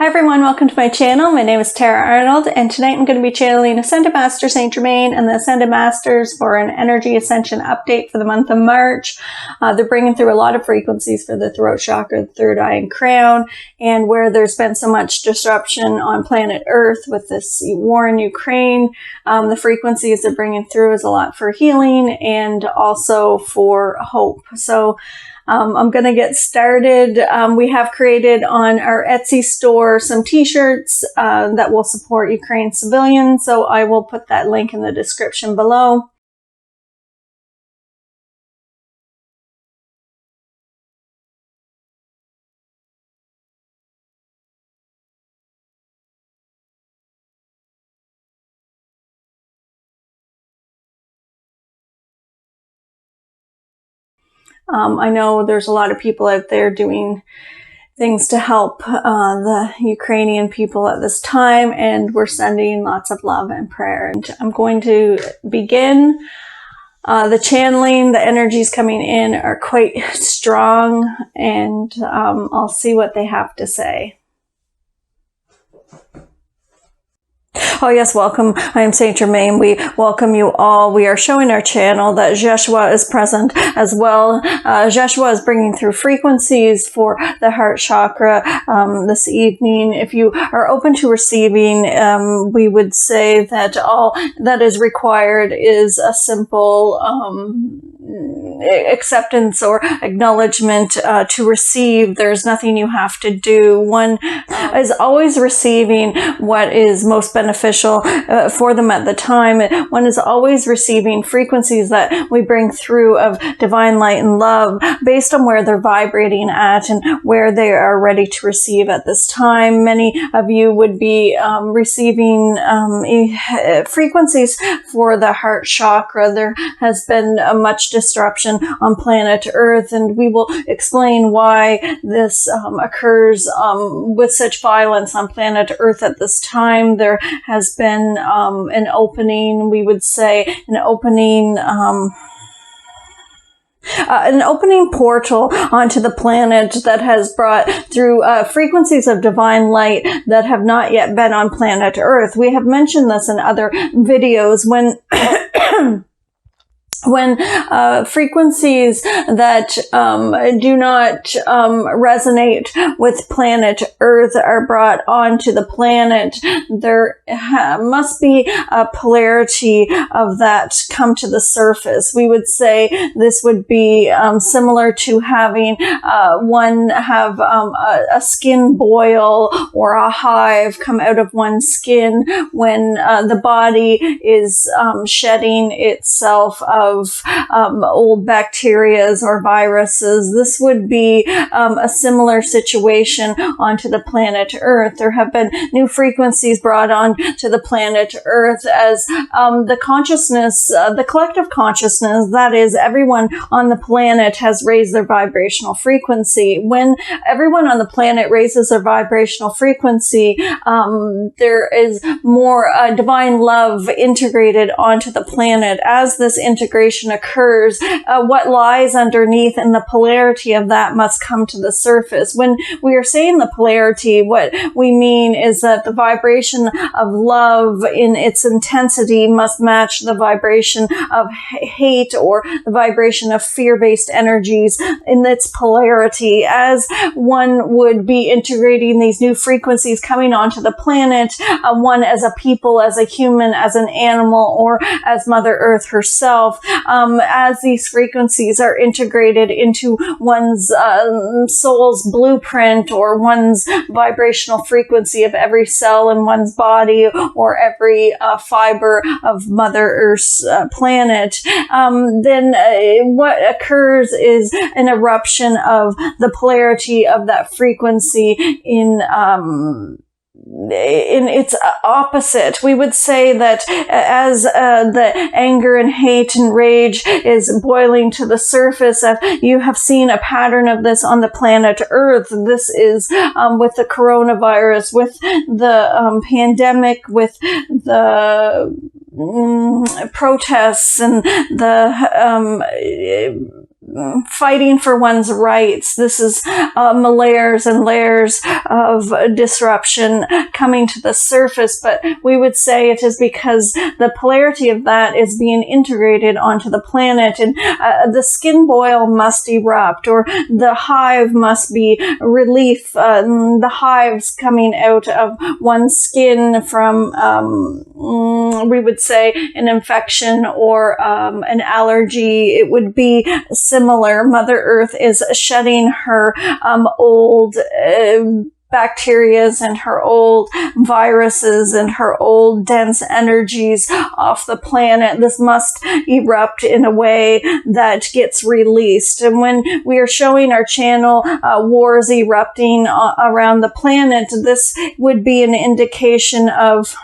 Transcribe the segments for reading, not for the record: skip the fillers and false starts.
Hi everyone, welcome to my channel. My name is Arnold, and tonight I'm going to be channeling Ascended Master Saint Germain and the Ascended Masters for an energy ascension update for the month of March. They're bringing through a lot of frequencies for the throat chakra, the third eye and crown, and where there's been so much disruption on planet Earth with this war in Ukraine, the frequencies they're bringing through is a lot for healing and also for hope. So I'm going to get started. We have created on our Etsy store some t-shirts that will support Ukraine civilians. So I will put that link in the description below. I know there's a lot of people out there doing things to help the Ukrainian people at this time, and we're sending lots of love and prayer. And I'm going to begin the channeling. The energies coming in are quite strong, and I'll see what they have to say. Oh yes, welcome. I am Saint Germain. We welcome you all. We are showing our channel that Jeshua is present as well. Jeshua is bringing through frequencies for the heart chakra this evening. If you are open to receiving, we would say that all that is required is a simple acceptance or acknowledgement to receive. There's nothing you have to do. One is always receiving what is most beneficial for them at the time. One is always receiving frequencies that we bring through of divine light and love based on where they're vibrating at and where they are ready to receive at this time. Many of you would be receiving frequencies for the heart chakra. There has been much disruption on planet Earth, and we will explain why this occurs with such violence on planet Earth at this time. There has been an opening, we would say, an opening portal onto the planet that has brought through frequencies of divine light that have not yet been on planet Earth. We have mentioned this in other videos when when frequencies that do not resonate with planet Earth are brought onto the planet, there must be a polarity of that come to the surface. We would say this would be similar to having one have a skin boil or a hive come out of one's skin when the body is shedding itself of old bacterias or viruses. This would be a similar situation onto the planet Earth. There have been new frequencies brought on to the planet Earth as the consciousness, the collective consciousness, that is, everyone on the planet has raised their vibrational frequency. When everyone on the planet raises their vibrational frequency, there is more divine love integrated onto the planet. As this integration occurs, what lies underneath and the polarity of that must come to the surface. When we are saying the polarity, what we mean is that the vibration of love in its intensity must match the vibration of hate or the vibration of fear-based energies in its polarity. As one would be integrating these new frequencies coming onto the planet, one as a people, as a human, as an animal, or as Mother Earth herself, as these frequencies are integrated into one's soul's blueprint or one's vibrational frequency of every cell in one's body or every fiber of Mother Earth's planet, then what occurs is an eruption of the polarity of that frequency in its opposite. We would say that as the anger and hate and rage is boiling to the surface, you have seen a pattern of this on the planet Earth. This is with the coronavirus, with the pandemic, with the protests and the fighting for one's rights. This is layers and layers of disruption coming to the surface, but we would say it is because the polarity of that is being integrated onto the planet, and the skin boil must erupt, or the hive must be relief, the hives coming out of one's skin from, we would say, an infection or an allergy. It would be similar. Mother Earth is shedding her old bacterias and her old viruses and her old dense energies off the planet. This must erupt in a way that gets released. And when we are showing our channel wars erupting around the planet, this would be an indication of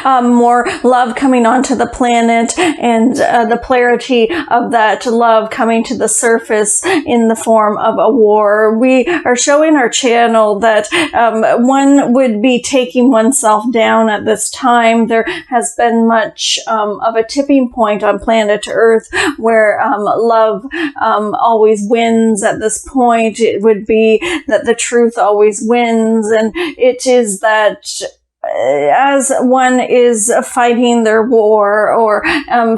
more love coming onto the planet, and the polarity of that love coming to the surface in the form of a war. We are showing our channel that one would be taking oneself down at this time. There has been much of a tipping point on planet Earth where love always wins. At this point, it would be that the truth always wins, and it is that as one is fighting their war, or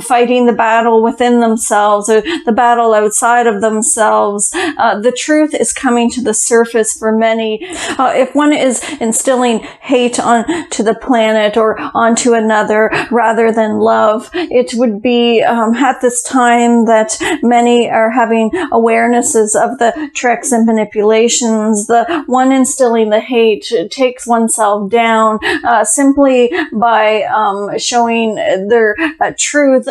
fighting the battle within themselves, or the battle outside of themselves, the truth is coming to the surface for many. If one is instilling hate onto the planet or onto another rather than love, it would be at this time that many are having awarenesses of the tricks and manipulations. The one instilling the hate takes oneself down simply by showing their truth.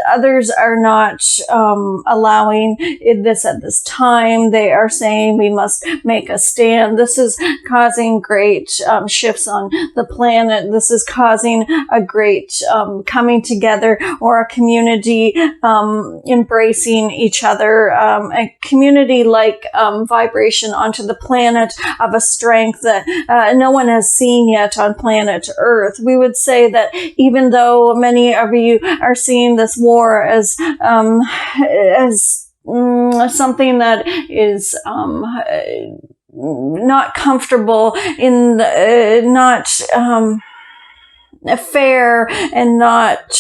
Others are not allowing this at this time. They are saying we must make a stand. This is causing great shifts on the planet. This is causing a great coming together, or a community embracing each other, a community-like vibration onto the planet of a strength that no one has seen yet on planet Earth. We would say that even though many of you are seeing this war as something that is not comfortable, in not fair and not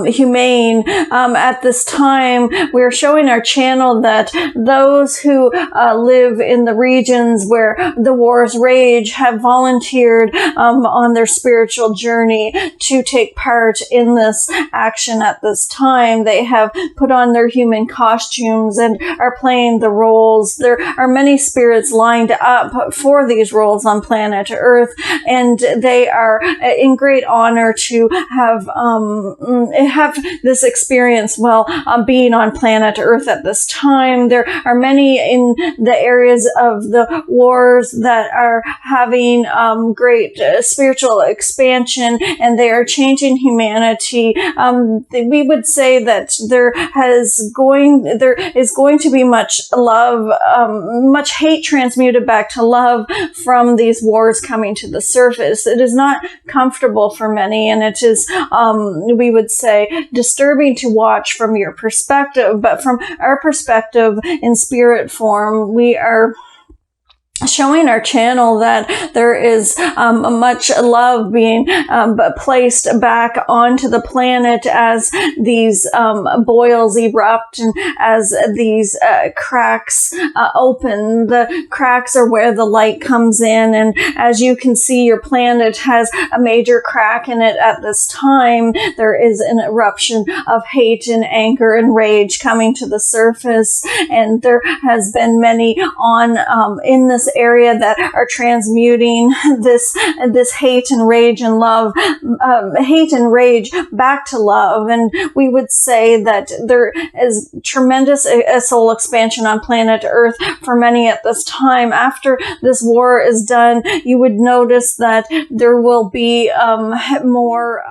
humane, at this time we're showing our channel that those who live in the regions where the wars rage have volunteered on their spiritual journey to take part in this action at this time. They have put on their human costumes and are playing the roles. There are many spirits lined up for these roles on planet Earth, and they are in great honor to have this experience while being on planet Earth at this time. There are many in the areas of the wars that are having great spiritual expansion, and they are changing humanity. We would say that there is going to be much love, much hate transmuted back to love from these wars coming to the surface. It is not comfortable for many, and it is, we would say, disturbing to watch from your perspective. But from our perspective in spirit form, we are showing our channel that there is much love being placed back onto the planet as these boils erupt, and as these cracks open. The cracks are where the light comes in, and as you can see, your planet has a major crack in it at this time. There is an eruption of hate and anger and rage coming to the surface, and there has been many on in this area that are transmuting this hate and rage and love, hate and rage back to love. And we would say that there is tremendous soul expansion on planet Earth for many at this time. After this war is done, you would notice that there will be more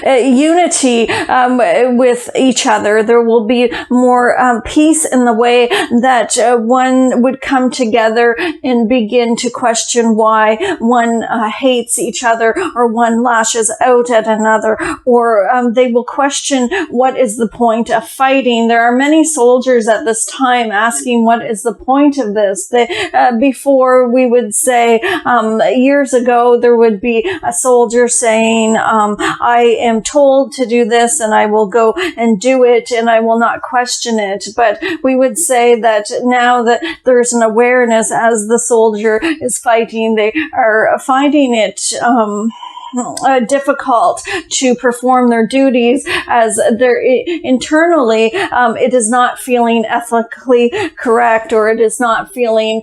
unity with each other. There will be more peace in the way that one would come together other and begin to question why one hates each other, or one lashes out at another, or they will question what is the point of fighting. There are many soldiers at this time asking what is the point of this. Before we would say, years ago, there would be a soldier saying, I am told to do this and I will go and do it and I will not question it. But we would say that now that there's an awareness as the soldier is fighting, they are finding it difficult to perform their duties, as they're internally it is not feeling ethically correct, or it is not feeling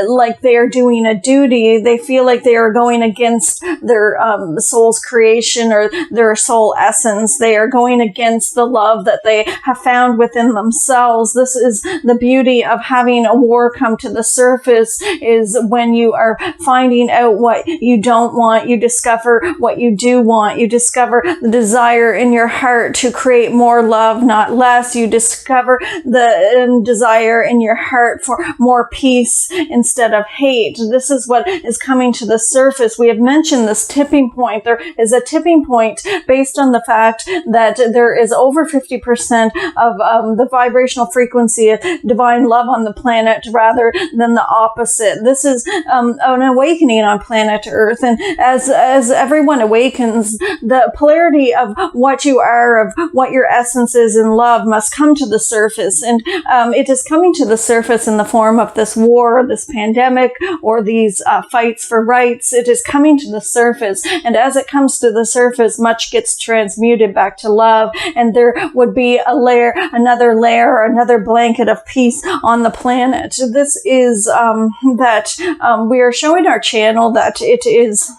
like they are doing a duty. They feel like they are going against their soul's creation or their soul essence. They are going against the love that they have found within themselves. This is the beauty of having a war come to the surface, is when you are finding out what you don't want, you discover what you do want. You discover the desire in your heart to create more love, not less. You discover the desire in your heart for more peace instead of hate. This is what is coming to the surface. We have mentioned this tipping point. There is a tipping point based on the fact that there is over 50% of the vibrational frequency of divine love on the planet, rather than the opposite. This is an awakening on planet Earth, and as everyone awakens, the polarity of what you are, of what your essence is in love, must come to the surface. And it is coming to the surface in the form of this war, this pandemic, or these fights for rights. It is coming to the surface. And as it comes to the surface, much gets transmuted back to love. And there would be another layer, or another blanket of peace on the planet. This is that we are showing our channel that it is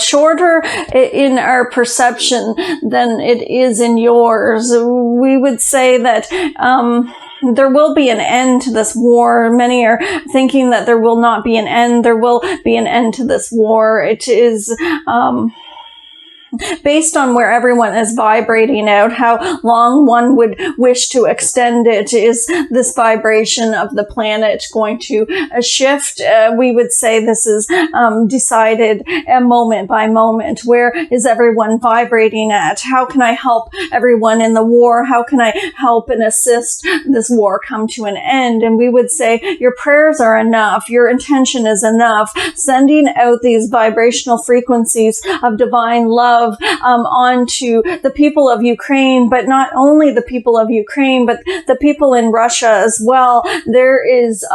shorter in our perception than it is in yours. We would say that there will be an end to this war. Many are thinking that there will not be an end. There will be an end to this war. It is based on where everyone is vibrating out, how long one would wish to extend it. Is this vibration of the planet going to shift? We would say this is decided moment by moment. Where is everyone vibrating at? How can I help everyone in the war? How can I help and assist this war come to an end? And we would say your prayers are enough. Your intention is enough. Sending out these vibrational frequencies of divine love onto the people of Ukraine, but not only the people of Ukraine, but the people in Russia as well. There is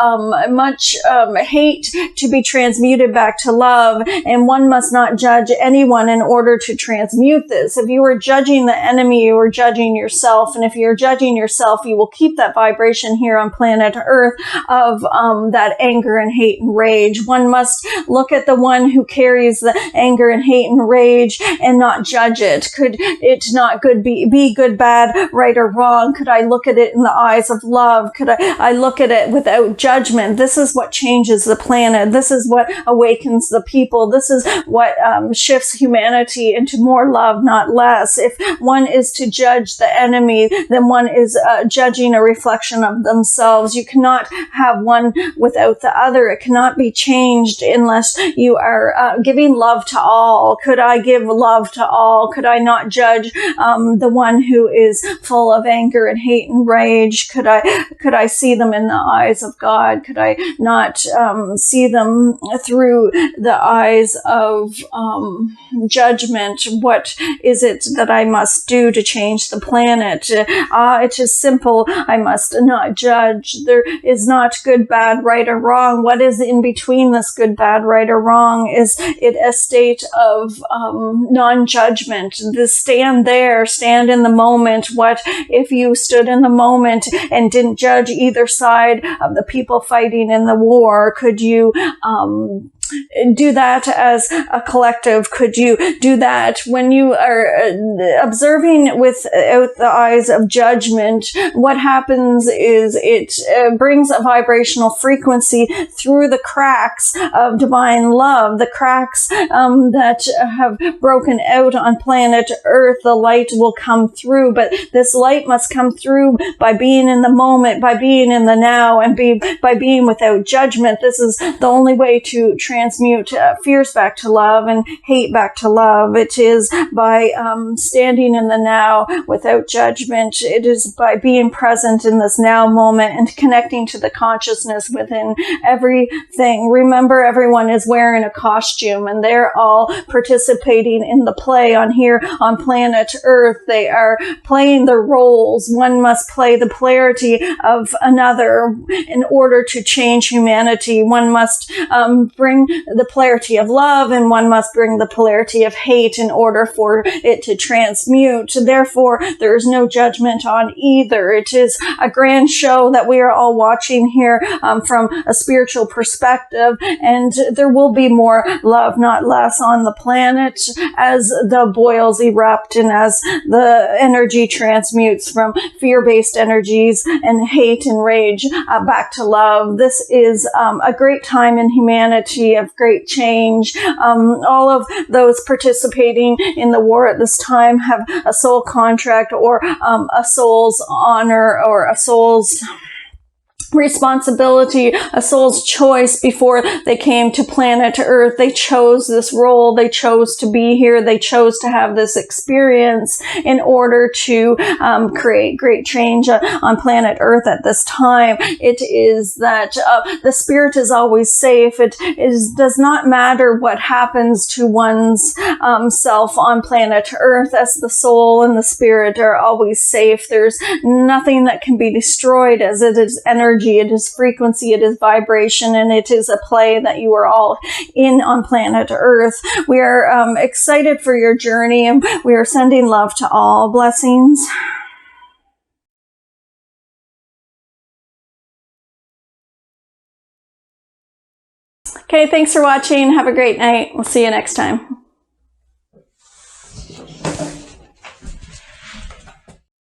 much hate to be transmuted back to love, and one must not judge anyone in order to transmute this. If you are judging the enemy, you are judging yourself, and if you're judging yourself, you will keep that vibration here on planet Earth of that anger and hate and rage. One must look at the one who carries the anger and hate and rage and not judge it. Could it not be good, bad, right or wrong? Could I look at it in the eyes of love? Could I look at it without judgment? This is what changes the planet. This is what awakens the people. This is what shifts humanity into more love, not less. If one is to judge the enemy, then one is judging a reflection of themselves. You cannot have one without the other. It cannot be changed unless you are giving love to all. Could I give love to all? Could I not judge the one who is full of anger and hate and rage? Could I see them in the eyes of God? Could I not see them through the eyes of judgment? What is it that I must do to change the planet? It is simple. I must not judge. There is not good, bad, right, or wrong. What is in between this good, bad, right, or wrong? Is it a state of non-judgment? Stand there, stand in the moment. What if you stood in the moment and didn't judge either side of the people fighting in the war? Could you do that as a collective? Could you do that when you are observing without the eyes of judgment? What happens is it brings a vibrational frequency through the cracks of divine love, the cracks that have broken out on planet Earth. The light will come through, but this light must come through by being in the moment, by being in the now, and by being without judgment. This is the only way to transmute fears back to love and hate back to love. It is by standing in the now without judgment. It is by being present in this now moment and connecting to the consciousness within everything. Remember, everyone is wearing a costume, and they're all participating in the play on here on planet Earth. They are playing their roles. One must play the polarity of another in order to change humanity. One must bring the polarity of love, and one must bring the polarity of hate in order for it to transmute. Therefore, there is no judgment on either. It is a grand show that we are all watching here from a spiritual perspective, and there will be more love, not less, on the planet as the boils erupt and as the energy transmutes from fear-based energies and hate and rage back to love. This is a great time in humanity of great change. All of those participating in the war at this time have a soul contract or a soul's honor or a soul's responsibility, a soul's choice before they came to planet Earth. They chose this role. They chose to be here. They chose to have this experience in order to create great change on planet Earth at this time. It is that the spirit is always safe. It does not matter what happens to one's self on planet Earth, as the soul and the spirit are always safe. There's nothing that can be destroyed, as it is energy. It is frequency, it is vibration, and it is a play that you are all in on planet Earth. We are excited for your journey, and we are sending love to all. Blessings. Okay, thanks for watching. Have a great night. We'll see you next time.